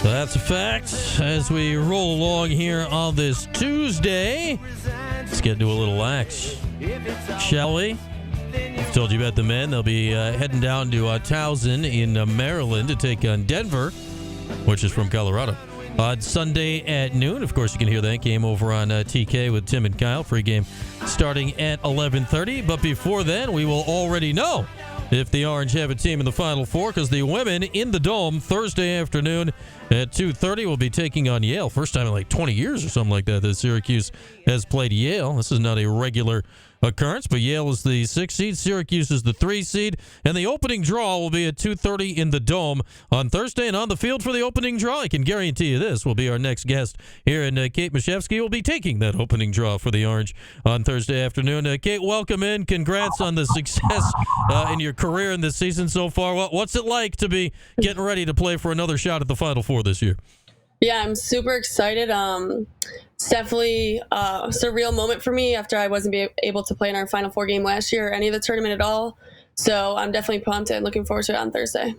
That's a fact. As we roll along here on this Tuesday, let's get into a little lax, shall we? I've told you about the men. They'll be heading down to Towson in Maryland to take on Denver, which is from Colorado, on Sunday at noon. Of course, you can hear that game over on TK with Tim and Kyle. Free game starting at 11:30. But before then, we will already know if the Orange have a team in the Final Four, because the women in the Dome Thursday afternoon at 2:30 will be taking on Yale. First time in like 20 years or something like that Syracuse has played Yale. This is not a regular occurrence, but Yale is the 6 seed, Syracuse is the 3 seed, and the opening draw will be at 2:30 in the Dome on Thursday. And on the field for the opening draw, I can guarantee you this will be our next guest here, and Kate Mashewske will be taking that opening draw for the Orange on Thursday afternoon. Kate, welcome in. Congrats on the success in your career in this season so far. What's it like to be getting ready to play for another shot at the Final Four this year? Yeah, I'm super excited. It's definitely a surreal moment for me after I wasn't able to play in our Final Four game last year or any of the tournament at all. So I'm definitely pumped and looking forward to it on Thursday.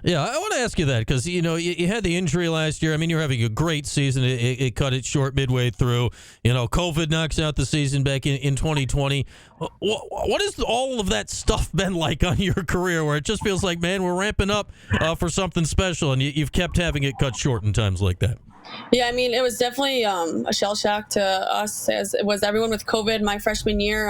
Yeah, I want to ask you that because, you know, you had the injury last year. I mean, you're having a great season. It cut it short midway through. You know, COVID knocks out the season back in 2020. What has all of that stuff been like on your career where it just feels like, man, we're ramping up for something special, and you've kept having it cut short in times like that? Yeah, I mean, it was definitely a shell shock to us, as it was everyone with COVID my freshman year.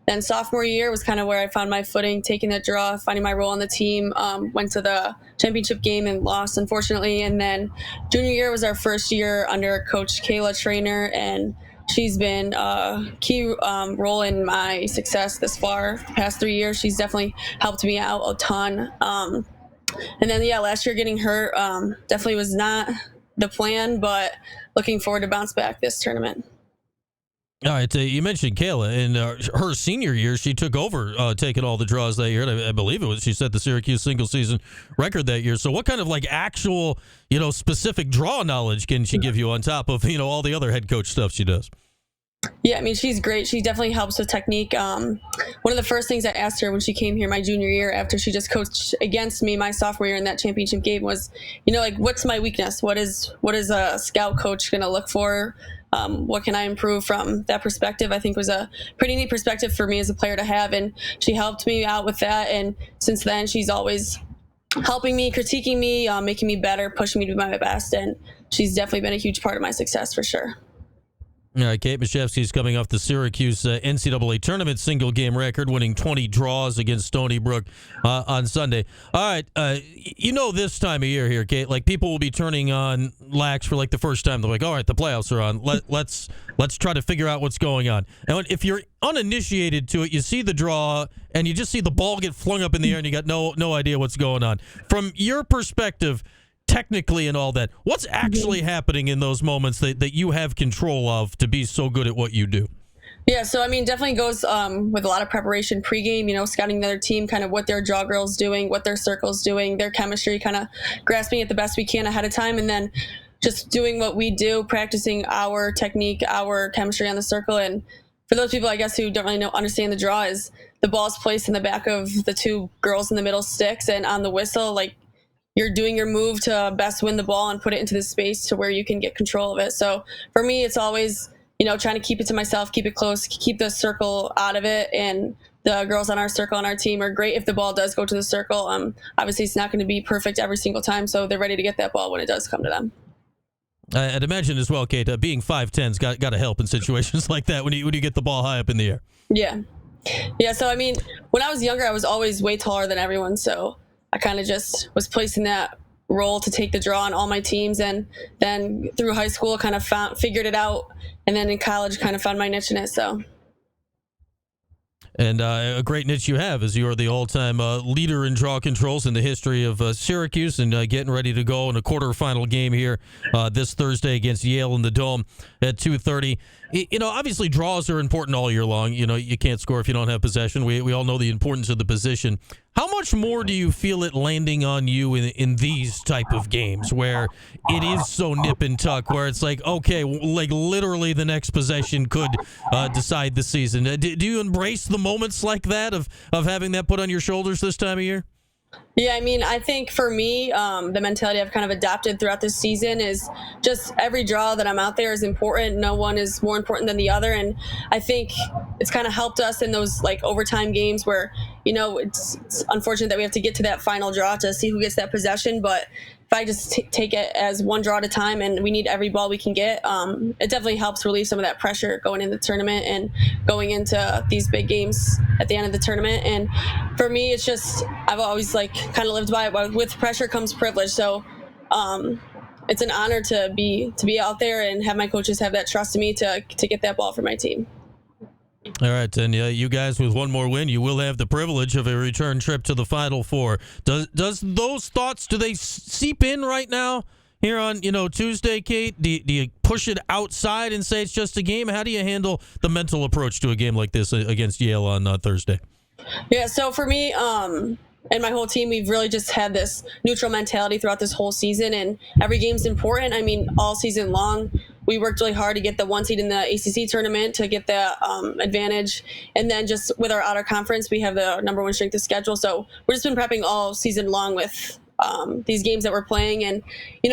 Then sophomore year was kind of where I found my footing, taking that draw, finding my role on the team. Went to the championship game and lost, unfortunately. And then junior year was our first year under Coach Kayla Trainer, and she's been a key role in my success this far. The past 3 years, she's definitely helped me out a ton. And then, yeah, last year getting hurt definitely was not the plan, but looking forward to bounce back this tournament. All right, you mentioned Kayla. In her senior year, she took over taking all the draws that year. And I believe it was she set the Syracuse single-season record that year. So what kind of, like, actual, you know, specific draw knowledge can she give you on top of, you know, all the other head coach stuff she does? Yeah, I mean, she's great. She definitely helps with technique. One of the first things I asked her when she came here my junior year after she just coached against me my sophomore year in that championship game was, you know, like, what's my weakness? What is a scout coach going to look for? What can I improve from that perspective? I think was a pretty neat perspective for me as a player to have, and she helped me out with that. And since then, she's always helping me, critiquing me, making me better, pushing me to be my best, and she's definitely been a huge part of my success for sure. All right, Kate Mashewske is coming off the Syracuse NCAA tournament single game record, winning 20 draws against Stony Brook on Sunday. All right, you know, this time of year here, Kate, like, people will be turning on Lax for like the first time. They're like, all right, the playoffs are on. Let's try to figure out what's going on. And if you're uninitiated to it, you see the draw and you just see the ball get flung up in the air and you got no idea what's going on. From your perspective, technically and all that, what's actually happening in those moments that you have control of to be so good at what you do? Yeah, so I mean, definitely goes with a lot of preparation pregame, you know, scouting the other team, kind of what their draw girl's doing, what their circle's doing, their chemistry, kind of grasping it the best we can ahead of time, and then just doing what we do, practicing our technique, our chemistry on the circle. And for those people, I guess, who don't really understand the draw, is the ball's placed in the back of the two girls in the middle sticks, and on the whistle, like, you're doing your move to best win the ball and put it into the space to where you can get control of it. So for me, it's always, you know, trying to keep it to myself, keep it close, keep the circle out of it. And the girls on our circle on our team are great if the ball does go to the circle. Obviously, it's not going to be perfect every single time, so they're ready to get that ball when it does come to them. I'd imagine as well, Kate, being 5'10's got to help in situations like that when you get the ball high up in the air. Yeah. So I mean, when I was younger, I was always way taller than everyone, so I kind of just was placed in that role to take the draw on all my teams, and then through high school kind of figured it out, and then in college kind of found my niche in it. So. And a great niche you have is you're the all-time leader in draw controls in the history of Syracuse, and getting ready to go in a quarterfinal game here this Thursday against Yale in the Dome at 2:30. You know, obviously draws are important all year long. You know, you can't score if you don't have possession. We all know the importance of the position. How much more do you feel it landing on you in these type of games where it is so nip and tuck, where it's like, okay, like literally the next possession could decide the season? Do you embrace the moments like that of having that put on your shoulders this time of year? Yeah, I mean, I think for me, the mentality I've kind of adopted throughout this season is just every draw that I'm out there is important. No one is more important than the other. And I think it's kind of helped us in those like overtime games where, it's unfortunate that we have to get to that final draw to see who gets that possession. But if I just take it as one draw at a time and we need every ball we can get, it definitely helps relieve some of that pressure going into the tournament and going into these big games at the end of the tournament. And for me, it's just, I've always like kind of lived by it, but with pressure comes privilege. So it's an honor to be out there and have my coaches have that trust in me to get that ball for my team. All right, and you guys with one more win, you will have the privilege of a return trip to the Final Four. Does those thoughts, do they seep in right now here on Tuesday, Kate? Do you push it outside and say it's just a game? How do you handle the mental approach to a game like this against Yale on Thursday? Yeah, so for me, and my whole team, we've really just had this neutral mentality throughout this whole season, and every game's important. I mean, all season long, we worked really hard to get the 1 seed in the ACC tournament to get the advantage. And then just with our outer conference, we have the number 1 strength of schedule. So we've just been prepping all season long with these games that we're playing. And,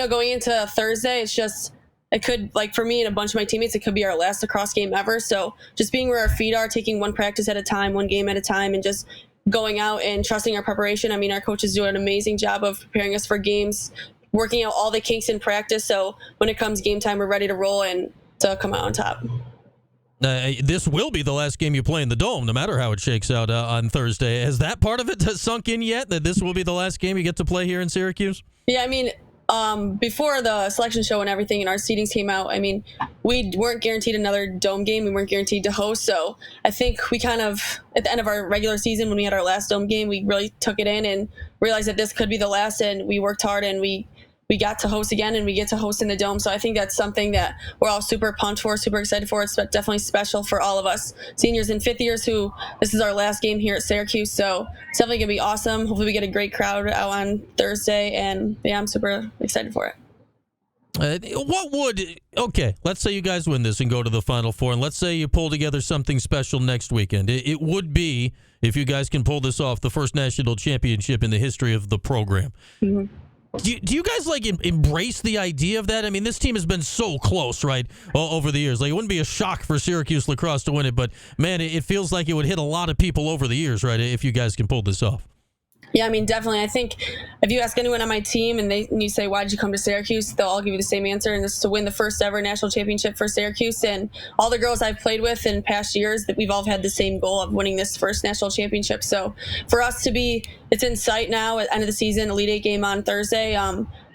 going into Thursday, it's just, it could, like for me and a bunch of my teammates, it could be our last lacrosse game ever. So just being where our feet are, taking one practice at a time, one game at a time, and just going out and trusting our preparation. I mean, our coaches do an amazing job of preparing us for games, working out all the kinks in practice. So when it comes game time, we're ready to roll and to come out on top. This will be the last game you play in the Dome, no matter how it shakes out on Thursday. Has that part of it sunk in yet, that this will be the last game you get to play here in Syracuse? Yeah, I mean, before the selection show and everything and our seedings came out, I mean, we weren't guaranteed another Dome game. We weren't guaranteed to host. So I think we kind of, at the end of our regular season, when we had our last Dome game, we really took it in and realized that this could be the last, and we worked hard and we got to host again, and we get to host in the Dome. So I think that's something that we're all super pumped for, super excited for. It's definitely special for all of us seniors and fifth years who this is our last game here at Syracuse. So it's definitely going to be awesome. Hopefully we get a great crowd out on Thursday, and yeah, I'm super excited for it. Let's say you guys win this and go to the Final Four, and let's say you pull together something special next weekend. It would be, if you guys can pull this off, the first national championship in the history of the program. Mm-hmm. Do you guys embrace the idea of that? I mean, this team has been so close, right, over the years. Like, it wouldn't be a shock for Syracuse lacrosse to win it, but man, it feels like it would hit a lot of people over the years, right, if you guys can pull this off. Yeah, I mean, definitely. I think if you ask anyone on my team and you say, why did you come to Syracuse? They'll all give you the same answer, and this is to win the first ever national championship for Syracuse. And all the girls I've played with in past years, that we've all had the same goal of winning this first national championship. So for us to be, it's in sight now at the end of the season, Elite Eight game on Thursday.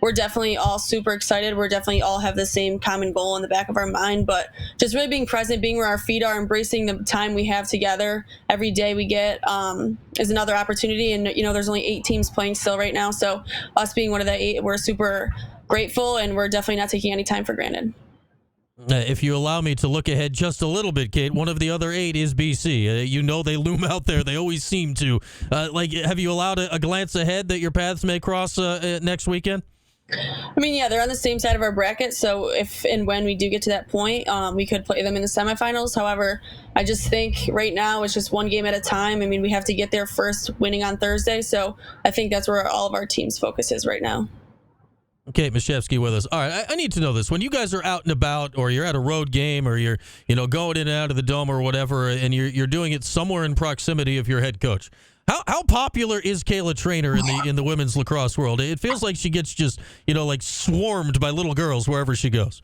We're definitely all super excited. We're definitely all have the same common goal in the back of our mind, but just really being present, being where our feet are, embracing the time we have together every day we get is another opportunity. And, there's only 8 teams playing still right now. So us being one of the 8, we're super grateful, and we're definitely not taking any time for granted. If you allow me to look ahead just a little bit, Kate, one of the other 8 is BC. They loom out there. They always seem to. Have you allowed a glance ahead that your paths may cross next weekend? I mean, yeah, they're on the same side of our bracket, so if and when we do get to that point, we could play them in the semifinals. However, I just think right now it's just one game at a time. I mean, we have to get there first, winning on Thursday, so I think that's where all of our team's focus is right now. Okay, Mashewske with us. All right, I need to know this. When you guys are out and about, or you're at a road game, or you're going in and out of the Dome or whatever, and you're doing it somewhere in proximity of your head coach, how popular is Kayla Trainer in the women's lacrosse world? It feels like she gets just swarmed by little girls wherever she goes.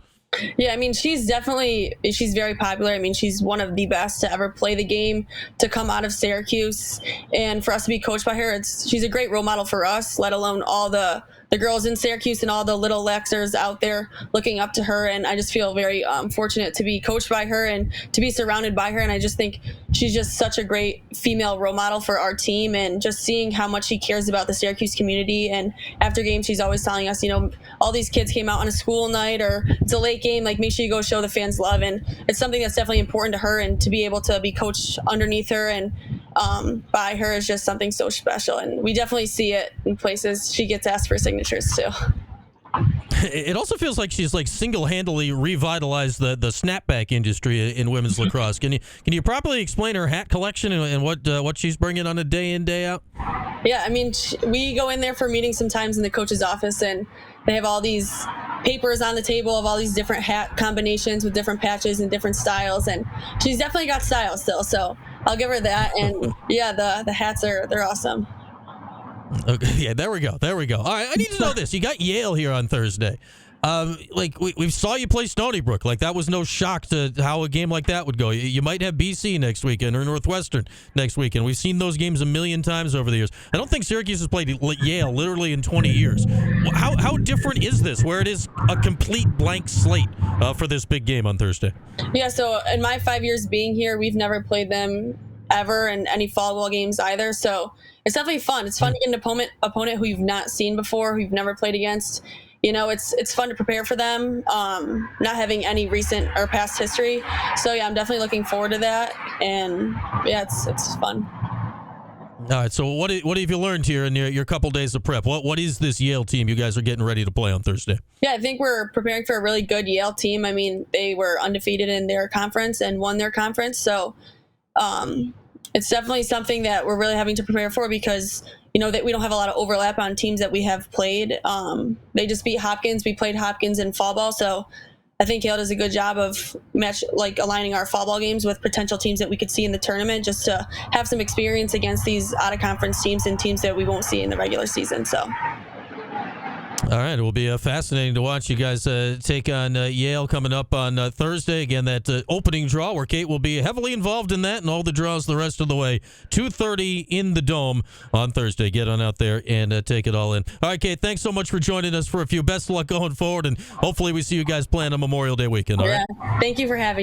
Yeah, I mean, she's very popular. I mean, she's one of the best to ever play the game, to come out of Syracuse, and for us to be coached by her, she's a great role model for us, let alone all the girls in Syracuse and all the little Lexers out there looking up to her. And I just feel very fortunate to be coached by her and to be surrounded by her. And I just think she's just such a great female role model for our team, and just seeing how much she cares about the Syracuse community. And after games, she's always telling us, all these kids came out on a school night, or it's a late game, like, make sure you go show the fans love. And it's something that's definitely important to her, and to be able to be coached underneath her and by her is just something so special. And we definitely see it in places she gets asked for signatures too. It also feels like she's like single-handedly revitalized the snapback industry in women's lacrosse. Can you properly explain her hat collection and what she's bringing on a day in, day out? Yeah, I mean, we go in there for meetings sometimes in the coach's office, and they have all these papers on the table of all these different hat combinations with different patches and different styles, and she's definitely got style still, so I'll give her that. And yeah, the hats they're awesome. Okay, yeah, there we go. All right, I need to know this. You got Yale here on Thursday. Like we saw you play Stony Brook. Like that was no shock to how a game like that would go. You might have BC next weekend or Northwestern next weekend. We've seen those games a million times over the years. I don't think Syracuse has played Yale literally in 20 years. How different is this, where it is a complete blank slate for this big game on Thursday? Yeah, so in my 5 years being here, we've never played them ever in any fall ball games either. So it's definitely fun. It's fun to get an opponent who you've not seen before, who you've never played against. You know, it's fun to prepare for them, not having any recent or past history. So yeah, I'm definitely looking forward to that. And yeah, it's fun. All right, so what have you learned here in your couple days of prep? What is this Yale team you guys are getting ready to play on Thursday? Yeah, I think we're preparing for a really good Yale team. I mean, they were undefeated in their conference and won their conference. So it's definitely something that we're really having to prepare for because, you know, that we don't have a lot of overlap on teams that we have played. They just beat Hopkins. We played Hopkins in fall ball. So I think Yale does a good job of aligning our fall ball games with potential teams that we could see in the tournament, just to have some experience against these out of conference teams and teams that we won't see in the regular season. So. All right, it will be fascinating to watch you guys take on Yale coming up on Thursday. Again, that opening draw where Kate will be heavily involved in that and all the draws the rest of the way. 2:30 in the Dome on Thursday. Get on out there and take it all in. All right, Kate, thanks so much for joining us for a few. Best of luck going forward, and hopefully we see you guys playing on Memorial Day weekend. All right? Thank you for having me.